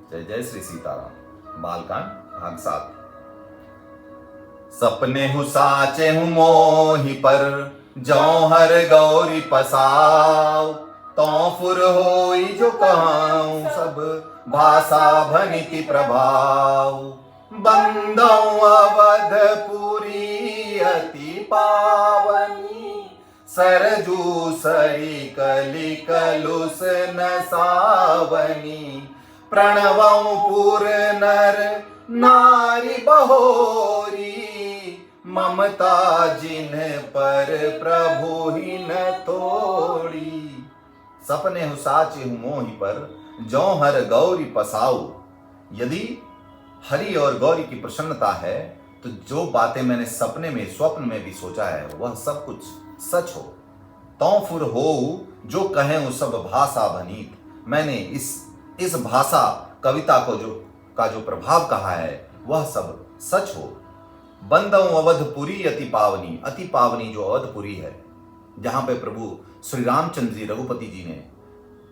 जय जय श्री सीताराम। बालकांड भाग 7। सपने हु साचे हूँ मोहि पर, जौहर गौरी पसाव। तो फुर होई जो कहूँ सब, भाषा भनिति प्रभाव। बंदौ अवधपुरी अति पावनी, सरजू सरी कलि कलुष नसावनी। प्रणवं पुर नर नारी बहोरी, ममता जिन पर प्रभु ही न तोड़ी। सपने हु साचे हूँ मोहि पर, जौहर गौरी पसाऊ। यदि हरि और गौरी की प्रसन्नता है तो जो बातें मैंने सपने में स्वप्न में भी सोचा है वह सब कुछ सच हो। तौ फुर हो जो कहें वो सब भाषा भनीत। मैंने इस भाषा कविता को जो प्रभाव कहा है वह सब सच हो। बंदौ अवधपुरी अति पावनी। अति पावनी जो अवधपुरी है, जहां पे प्रभु श्री रामचंद्र जी रघुपति जी ने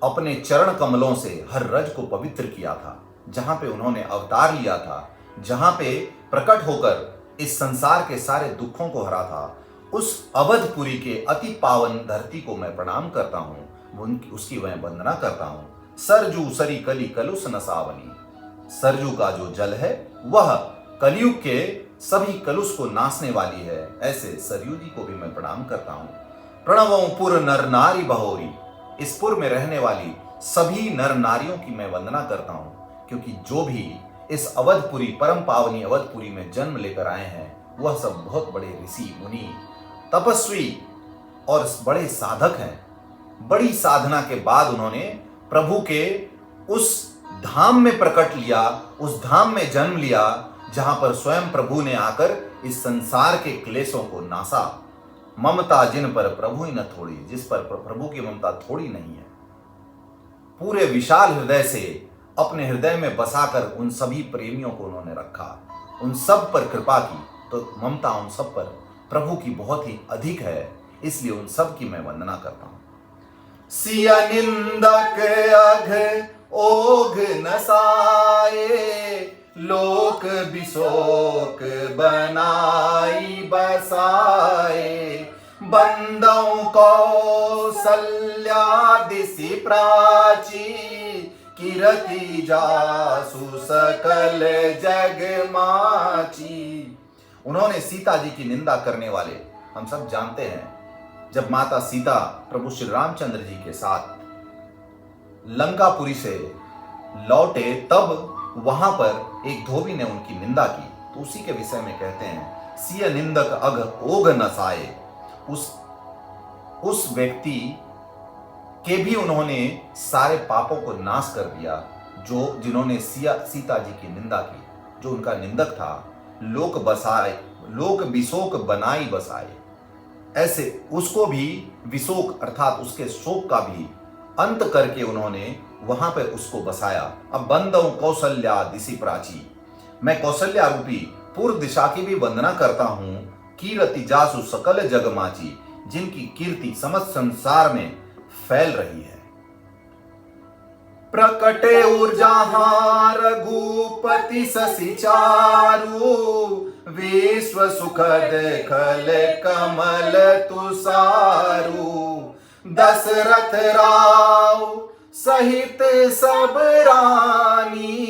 अपने चरण कमलों से हर रज को पवित्र किया था, जहां पे उन्होंने अवतार लिया था, जहां पे प्रकट होकर इस संसार के सारे दुखों को हरा था, उस अवधपुरी के अति पावन धरती को मैं प्रणाम करता हूँ, उसकी मैं वंदना करता हूँ। सरजू सरी कली कलुष नसावनी। सरजू का जो जल है वह कलयुग के सभी कलुष को नाशने वाली है, ऐसे सरयू जी को भी मैं प्रणाम करता हूँ। प्रणवों पुर नर नारी बहोरी। इस पुर में रहने वाली सभी नर नारियों की मैं वंदना करता हूँ, क्योंकि जो भी इस अवधपुरी परम पावनी अवधपुरी में जन्म लेकर आए हैं वह सब बहुत बड़े ऋषि मुनि तपस्वी और बड़े साधक हैं। बड़ी साधना के बाद उन्होंने प्रभु के उस धाम में प्रकट लिया, उस धाम में जन्म लिया जहां पर स्वयं प्रभु ने आकर इस संसार के क्लेशों को नासा। ममता जिन पर प्रभु ही न थोड़ी। जिस पर प्रभु की ममता थोड़ी नहीं है, पूरे विशाल हृदय से अपने हृदय में बसाकर उन सभी प्रेमियों को उन्होंने रखा, उन सब पर कृपा की। तो ममता उन सब पर प्रभु की बहुत ही अधिक है, इसलिए उन सब की मैं वंदना करता हूं। सिया निंदक अघ ओघ नसाए, लोक बिशोक बनाई बसाए। बंदौ कौसल्या दिसि प्राची, किरति जासु सकल जग माची। उन्होंने सीता जी की निंदा करने वाले, हम सब जानते हैं, जब माता सीता प्रभु श्री रामचंद्र जी के साथ लंकापुरी से लौटे तब वहां पर एक धोबी ने उनकी निंदा की। तो उसी के विषय में कहते हैं, सिय निंदक अघ ओघ नसाए। उस व्यक्ति के भी उन्होंने सारे पापों को नाश कर दिया, जिन्होंने सीता जी की निंदा की। जो उनका निंदक था, लोक बसाए, लोक विशोक बनाई बसाए। ऐसे उसको भी विशोक अर्थात उसके शोक का भी अंत करके उन्होंने वहां पर उसको बसाया। अब बंदौ कौशल्या दिशि प्राची। मैं कौशल्या रूपी पूर्व दिशा की भी वंदना करता हूं। कीरति जासु सकल जगमाची, जिनकी कीर्ति समस्त संसार में फैल रही है। प्रकटे ऊर्जा रघुपति शशि चारु, विश्व सुखद खल कमल तुषारु। दशरथ राव सहित सब रानी,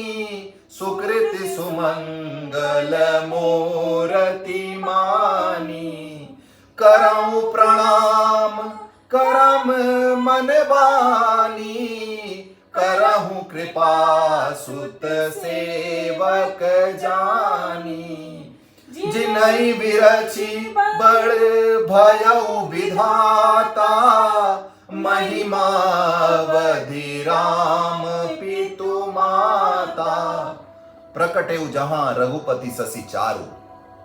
सुकृत सुमंगल मूरति मानी। करऊं प्रणाम करम मन बानी, करहूं कृपा सुत सेवक जानी। जिनहि विरचि बड़ भयउ विधाता, महिमा वधि राम पितु माता। प्रकटेउ जहां रघुपति शशि चारु,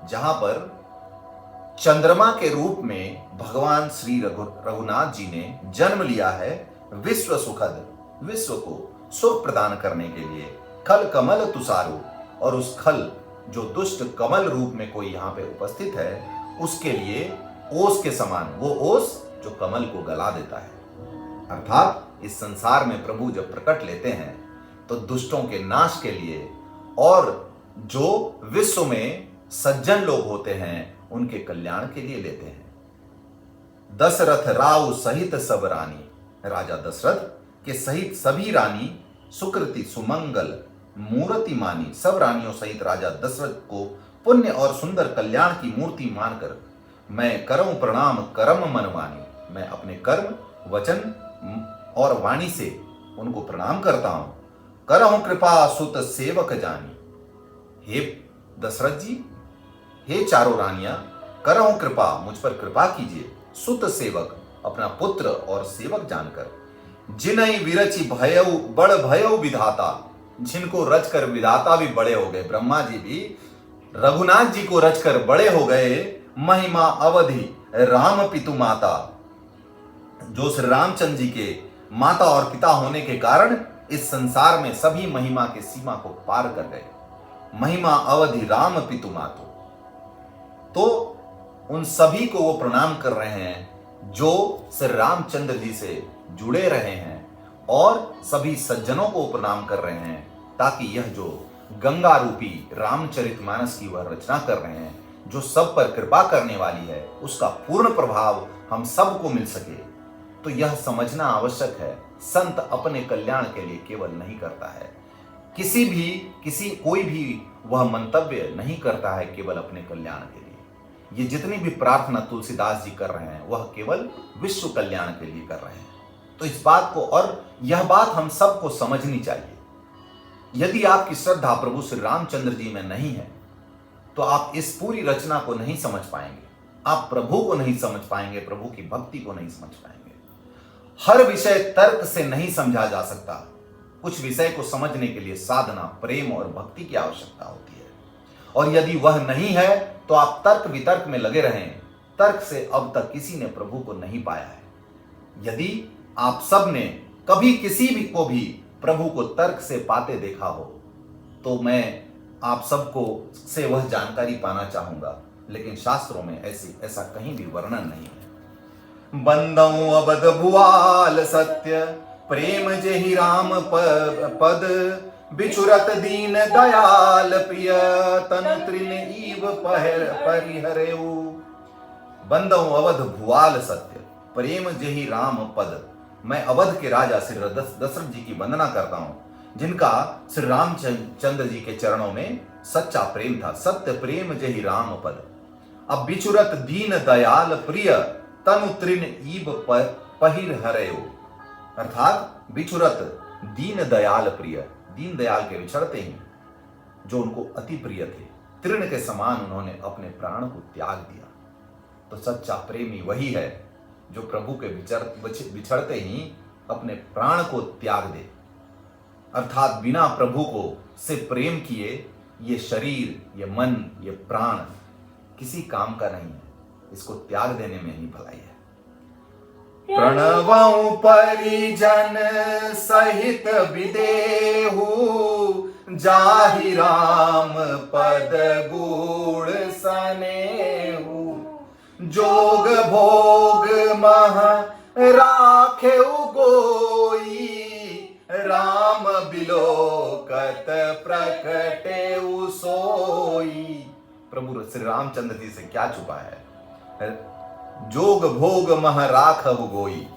जहां पर चंद्रमा के रूप में भगवान श्री रघुनाथ जी ने जन्म लिया है। विश्व सुखद, विश्व को सुख प्रदान करने के लिए। खल कमल तुषारु, और उस खल जो दुष्ट कमल रूप में कोई यहाँ पे उपस्थित है उसके लिए ओस के समान, वो ओस जो कमल को गला देता है। अर्थात इस संसार में प्रभु जब प्रकट लेते हैं तो दुष्टों के नाश के लिए, और जो विश्व में सज्जन लोग होते हैं उनके कल्याण के लिए लेते हैं। दशरथ राव सहित सब रानी, राजा दशरथ के सहित सभी रानी सुकृति सुमंगल मूर्ति मानी, सब रानियों सहित राजा दशरथ को पुण्य और सुंदर कल्याण की मूर्ति मानकर मैं करऊं प्रणाम कर्म मनवानी। मैं अपने कर्म वचन और वाणी से उनको प्रणाम करता हूं। करहूं कृपा सुत सेवक जानी। हे दशरथ जी, हे चारों रानियां, करहूं कृपा, मुझ पर कृपा कीजिए। सुत सेवक, अपना पुत्र और सेवक जानकर। जिनहि विरचि भयउ बड़ भयउ विधाता, जिनको रचकर विधाता भी बड़े हो गए, ब्रह्मा जी भी रघुनाथ जी को रचकर बड़े हो गए। महिमा अवधि राम पितु माता, जो श्री रामचंद्र जी के माता और पिता होने के कारण इस संसार में सभी महिमा के सीमा को पार कर गए। महिमा अवधि राम पितु मातो, तो उन सभी को वो प्रणाम कर रहे हैं जो श्री रामचंद्र जी से जुड़े रहे हैं, और सभी सज्जनों को प्रणाम कर रहे हैं, ताकि यह जो गंगा रूपी रामचरितमानस की वह रचना कर रहे हैं, जो सब पर कृपा करने वाली है, उसका पूर्ण प्रभाव हम सबको मिल सके। तो यह समझना आवश्यक है, संत अपने कल्याण के लिए केवल नहीं करता है, कोई भी वह मंतव्य नहीं करता है केवल अपने कल्याण के लिए। ये जितनी भी प्रार्थना तुलसीदास जी कर रहे हैं वह केवल विश्व कल्याण के लिए कर रहे हैं। तो इस बात को, और यह बात हम सबको समझनी चाहिए। यदि आपकी श्रद्धा प्रभु श्री रामचंद्र जी में नहीं है तो आप इस पूरी रचना को नहीं समझ पाएंगे, आप प्रभु को नहीं समझ पाएंगे, प्रभु की भक्ति को नहीं समझ पाएंगे। हर विषय तर्क से नहीं समझा जा सकता। कुछ विषय को समझने के लिए साधना, प्रेम और भक्ति की आवश्यकता होती है, और यदि वह नहीं है तो आप तर्क वितर्क में लगे रहें। तर्क से अब तक किसी ने प्रभु को नहीं पाया है। यदि आप सब ने कभी किसी भी को भी प्रभु को तर्क से पाते देखा हो तो मैं आप सबको से वह जानकारी पाना चाहूंगा, लेकिन शास्त्रों में ऐसा कहीं भी वर्णन नहीं है। बंदऊ अबद भुआल सत्य, प्रेम जेहि राम पद, बिछुरत दीन दयाल प्रिय, तन तृण ईव परिहरेऊ। बंदऊ अवध भुआल सत्य, प्रेम जेहि राम पद। मैं अवध के राजा श्री दशरथ जी की वंदना करता हूं, जिनका श्री रामचंद्र जी के चरणों में सच्चा प्रेम था। सत्य प्रेम जेहि राम पद। अब बिछुरत दीन दयाल प्रिय, तनु तृण ईब पहिर हरयो। अर्थात बिछुरत दीन दयाल प्रिय, दीन दयाल के विछड़ते ही जो उनको अति प्रिय थे, तृण के समान उन्होंने अपने प्राण को त्याग दिया। तो सच्चा प्रेमी वही है जो प्रभु के बिछड़ते ही अपने प्राण को त्याग दे। अर्थात बिना प्रभु को से प्रेम किए ये शरीर, ये मन, ये प्राण किसी काम का नहीं है। इसको त्याग देने में ही भलाई है। प्रणवं परिजन सहित विदेहु, जाहि राम पद गुण सनेहु। जोग भोग मह राखेउ गोई, राम बिलोकत प्रकटेउ सोई। प्रभु श्री रामचंद्र जी से क्या छुपा है? जोग भोग मह राखहु गोई,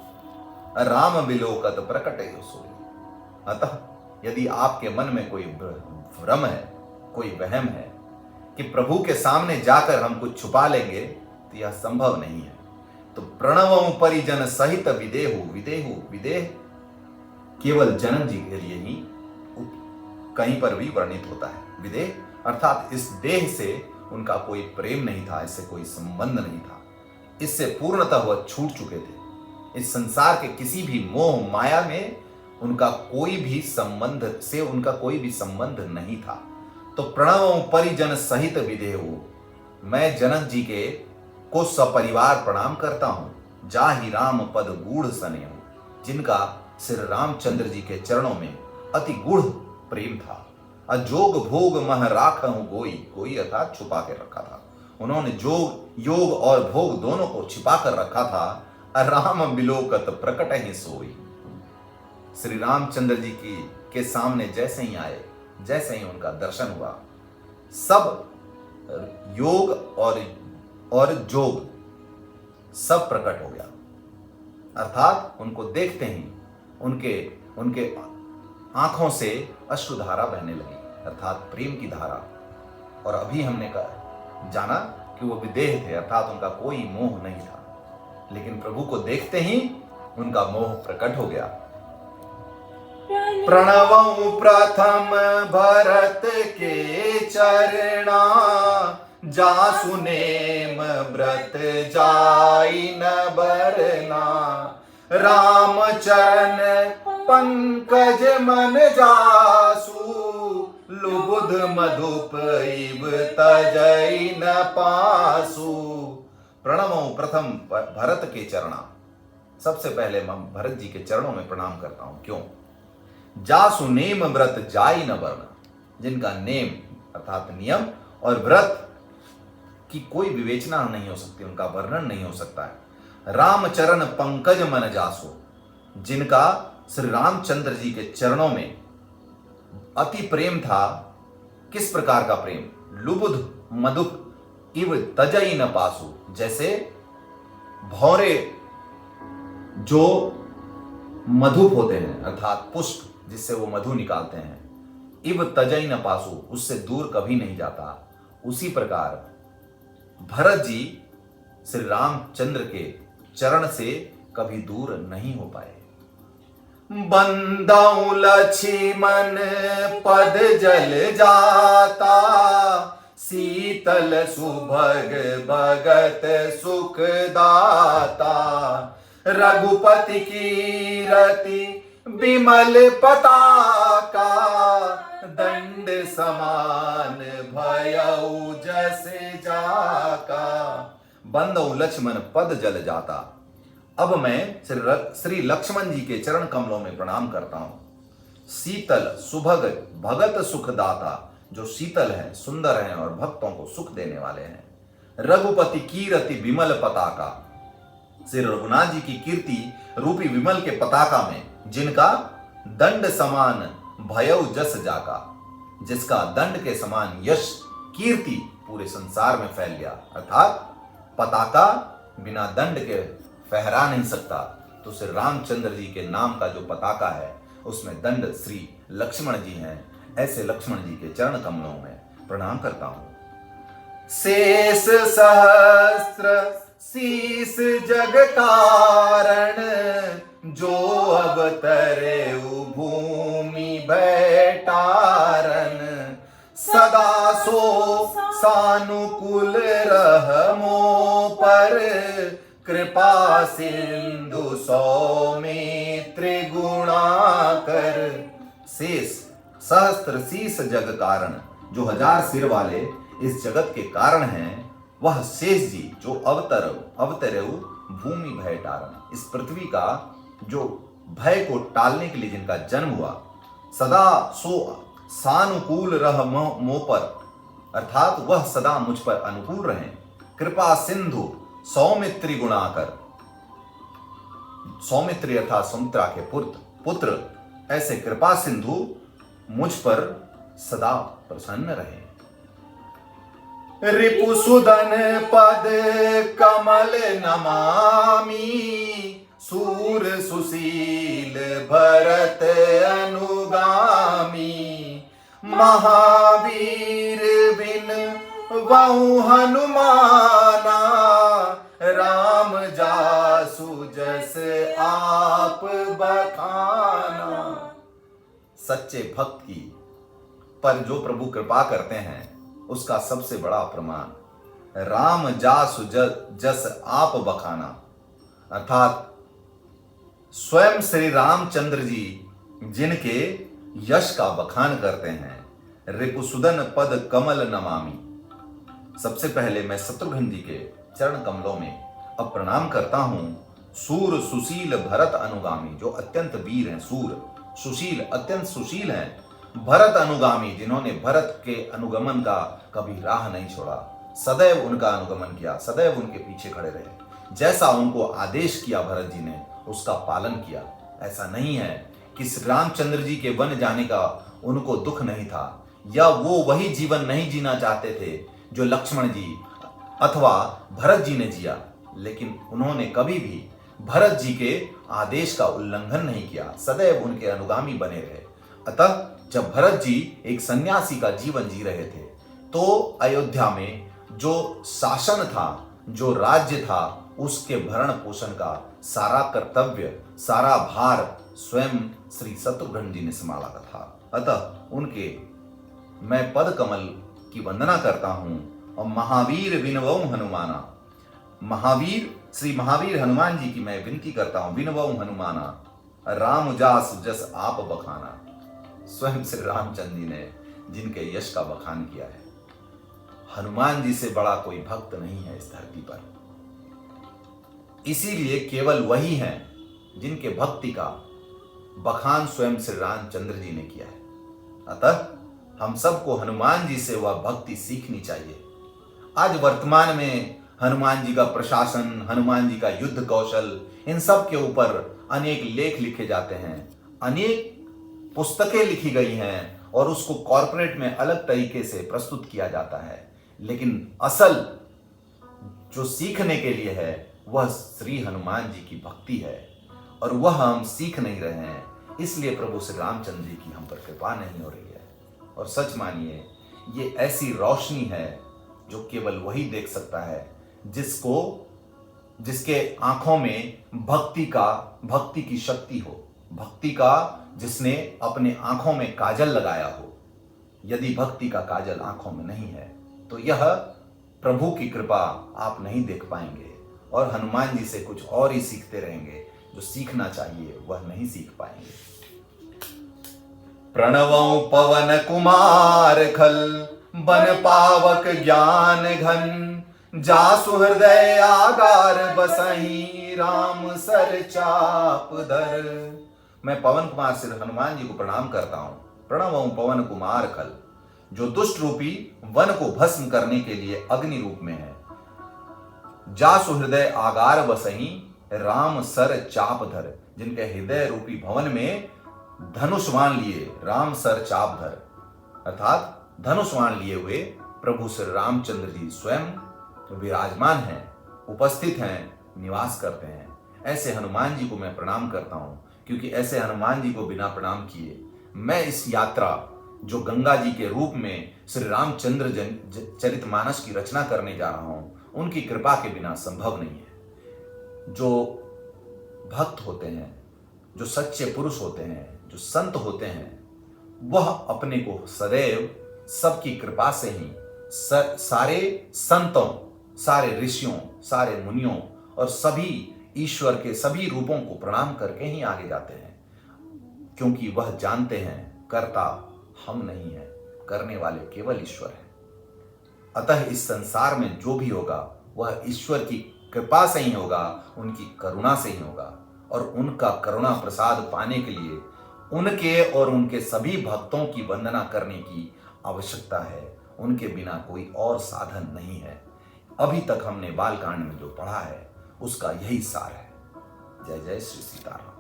राम बिलोकत प्रकटेउ सोई। अतः यदि आपके मन में कोई भ्रम है, कोई वहम है कि प्रभु के सामने जाकर हम कुछ छुपा लेंगे, तो यह संभव नहीं है। तो प्रणवं परिजन सहित विदेहु, विदेह केवल जनक जी के लिए ही कहीं पर भी वर्णित होता है। विदेह अर्थात इस देह से उनका कोई प्रेम नहीं था, इससे कोई संबंध नहीं था, इससे पूर्णतः वह छूट चुके थे। इस संसार के किसी भी मोह माया में उनका कोई भी संबंध नहीं था। तो प्रणवं परिजन सहित विदेहु, मैं जनक जी को सपरिवार प्रणाम करता हूं। जाहि राम पद गूढ़ सनेहु, जिनका श्री रामचंद्र जी के चरणों में अति गूढ़ प्रेम था। अजोग भोग मह राखहु गोई, कोई अर्थात छुपा के रखा था। उन्होंने योग और भोग दोनों को छिपा कर रखा था। राम बिलोकत प्रकट ही सोई, श्री रामचंद्र जी की के सामने जैसे ही आए, जैसे ही उनका दर्शन हुआ, सब योग और जोग सब प्रकट हो गया। अर्थात उनको देखते ही उनके आंखों से अश्रुधारा बहने लगी, अर्थात प्रेम की धारा। और अभी हमने जाना कि वो विदेह थे, अर्थात उनका कोई मोह नहीं था, लेकिन प्रभु को देखते ही उनका मोह प्रकट हो गया। प्रणवं प्रथम भरत के चरणा, जासु नेम व्रत जाई न बरना। राम चरण पंकज मन जासु, लुबुध मधुप इव तजई न पासु। प्रणवं प्रथम भरत के चरणा, सबसे पहले मैं भरत जी के चरणों में प्रणाम करता हूं। क्यों? जासु नेम व्रत जाई न वर्ण, जिनका नेम अर्थात नियम और व्रत की कोई विवेचना नहीं हो सकती, उनका वर्णन नहीं हो सकता है। रामचरण पंकज मन जासु, जिनका श्री रामचंद्र जी के चरणों में अति प्रेम था। किस प्रकार का प्रेम? लुबुध मधुप इव तजई न पासु, जैसे भौरे जो मधुप होते हैं, अर्थात पुष्प जिससे वो मधु निकालते हैं, इव तजई न पासु, उससे दूर कभी नहीं जाता। उसी प्रकार भरत जी श्री रामचंद्र के चरण से कभी दूर नहीं हो पाए। बंदौ लक्ष्मण पद जल जाता, शीतल सुभग भगत सुख दाता। रघुपति की रति विमल पताका, दंड समान भयउ जस जाका। बंदौ लक्ष्मण पद जल जाता। अब मैं श्री लक्ष्मण जी के चरण कमलों में प्रणाम करता हूं। शीतल सुभग भगत सुखदाता, जो शीतल हैं, सुंदर हैं और भक्तों को सुख देने वाले हैं। रघुपति कीर्ति विमल पताका, श्री रघुनाथ जी की कीर्ति रूपी विमल के पताका में, जिनका दंड समान भयउ जस जाका, जिसका दंड के समान यश कीर्ति पूरे संसार में फैल गया। अर्थात पताका बिना दंड के फहरा नहीं सकता, तो श्री रामचंद्र जी के नाम का जो पताका है उसमें दंड श्री लक्ष्मण जी हैं। ऐसे लक्ष्मण जी के चरण कमलों में प्रणाम करता हूं। शेष सहस्त्र शीस जग कारण, जो अवतरे भूमि बैठारन। सदा सो सानुकूल रहमो पर, कृपा सिंधु सौमित्र गुणाकर। शेष सहस्त्र शीस जग कारण, जो 1000 सिर वाले इस जगत के कारण हैं, वह शेष जी जो अवतरऊ भूमि भय टारण, इस पृथ्वी का जो भय को टालने के लिए जिनका जन्म हुआ। सदा सो सानुकूल रह मो पर, अर्थात वह सदा मुझ पर अनुकूल रहें। कृपा सिंधु सौमित्री गुणाकर, सौमित्री अर्थात सुमित्रा के पुत्र, ऐसे कृपा सिंधु मुझ पर सदा प्रसन्न रहे। रिपुसुदन पद कमल नमामि, सूर सुशील भरत अनुगामी। महावीर बिन वहु हनुमाना, राम जासु जस आप बखाना। सच्चे भक्त की पर जो प्रभु कृपा करते हैं उसका सबसे बड़ा प्रमाण राम जासु जस आप बखाना, अर्थात स्वयं श्री रामचंद्र जी जिनके यश का बखान करते हैं। रिपुसुदन पद कमल नमामि, सबसे पहले मैं शत्रुघ्न जी के चरण कमलों में अब प्रणाम करता हूं। सूर सुशील भरत अनुगामी, जो अत्यंत वीर हैं, सूर सुशील अत्यंत सुशील हैं। भरत अनुगामी, जिन्होंने भरत के अनुगमन का कभी राह नहीं छोड़ा, सदैव उनका अनुगमन किया, सदैव उनके पीछे खड़े रहे। जैसा उनको आदेश किया भरत जी ने उसका पालन किया। ऐसा नहीं है कि श्री रामचंद्र जी के वन जाने का उनको दुख नहीं था, या वो वही जीवन नहीं जीना चाहते थे जो लक्ष्मण जी अथवा भरत जी ने जिया, लेकिन उन्होंने कभी भी भरत जी के आदेश का उल्लंघन नहीं किया, सदैव उनके अनुगामी बने रहे। अतः जब भरत जी एक सन्यासी का जीवन जी रहे थे, तो अयोध्या में जो शासन था, जो राज्य था, उसके भरण पोषण का सारा कर्तव्य, सारा भार स्वयं श्री शत्रुघ्न जी ने संभाला था। अतः उनके मैं पद कमल की वंदना करता हूं और महावीर विनवौ हनुमाना, महावीर श्री महावीर हनुमान जी की मैं विनती करता हूं, विनवौ हनुमाना राम जास जस आप बखाना। स्वयं श्री रामचंद्र जी ने जिनके यश का बखान किया है, हनुमान जी से बड़ा कोई भक्त नहीं है इस धरती पर। इसीलिए केवल वही हैं जिनके भक्ति का बखान स्वयं श्री रामचंद्र जी ने किया है। अतः हम सबको हनुमान जी से वह भक्ति सीखनी चाहिए। आज वर्तमान में हनुमान जी का प्रशासन, हनुमान जी का युद्ध कौशल, इन सब के ऊपर अनेक लेख लिखे जाते हैं, अनेक पुस्तकें लिखी गई हैं और उसको कॉर्पोरेट में अलग तरीके से प्रस्तुत किया जाता है, लेकिन असल जो सीखने के लिए है वह श्री हनुमान जी की भक्ति है, और वह हम सीख नहीं रहे हैं। इसलिए प्रभु श्री रामचंद्र जी की हम पर कृपा नहीं हो रही है। और सच मानिए, ये ऐसी रोशनी है जो केवल वही देख सकता है जिसके आंखों में भक्ति की शक्ति हो, भक्ति का जिसने अपने आंखों में काजल लगाया हो। यदि भक्ति का काजल आंखों में नहीं है तो यह प्रभु की कृपा आप नहीं देख पाएंगे, और हनुमान जी से कुछ और ही सीखते रहेंगे, जो सीखना चाहिए वह नहीं सीख पाएंगे। प्रणवं पवन कुमार खल, बन पावक ज्ञान घन, जासु हृदय आगार बसहि, राम सर चाप धर। मैं पवन कुमार श्री हनुमान जी को प्रणाम करता हूं। प्रणवं पवन कुमार खल, जो दुष्ट रूपी वन को भस्म करने के लिए अग्नि रूप में है। जासु हृदय आगार बसहि, राम सर चाप धर, जिनके हृदय रूपी भवन में धनुष्वाण लिए राम सर चाप धर, अर्थात धनुष्वाण लिए हुए प्रभु श्री रामचंद्र जी स्वयं विराजमान हैं, उपस्थित हैं, निवास करते हैं। ऐसे हनुमान जी को मैं प्रणाम करता हूं, क्योंकि ऐसे हनुमान जी को बिना प्रणाम किए मैं इस यात्रा जो गंगा जी के रूप में श्री रामचंद्र चरितमानस की रचना करने जा रहा हूं, उनकी कृपा के बिना संभव नहीं है। जो भक्त होते हैं, जो सच्चे पुरुष होते हैं, जो संत होते हैं, वह अपने को सदैव सबकी कृपा से ही सारे संतों, सारे ऋषियों, सारे मुनियों और सभी ईश्वर के सभी रूपों को प्रणाम करके ही आगे जाते हैं, क्योंकि वह जानते हैं कर्ता हम नहीं हैं, करने वाले केवल ईश्वर हैं। अतः इस संसार में जो भी होगा वह ईश्वर की कृपा से ही होगा, उनकी करुणा से ही होगा, और उनका करुणा प्रसाद पाने के लिए उनके और उनके सभी भक्तों की वंदना करने की आवश्यकता है। उनके बिना कोई और साधन नहीं है। अभी तक हमने बालकांड में जो पढ़ा है उसका यही सार है। जय जय श्री सीताराम।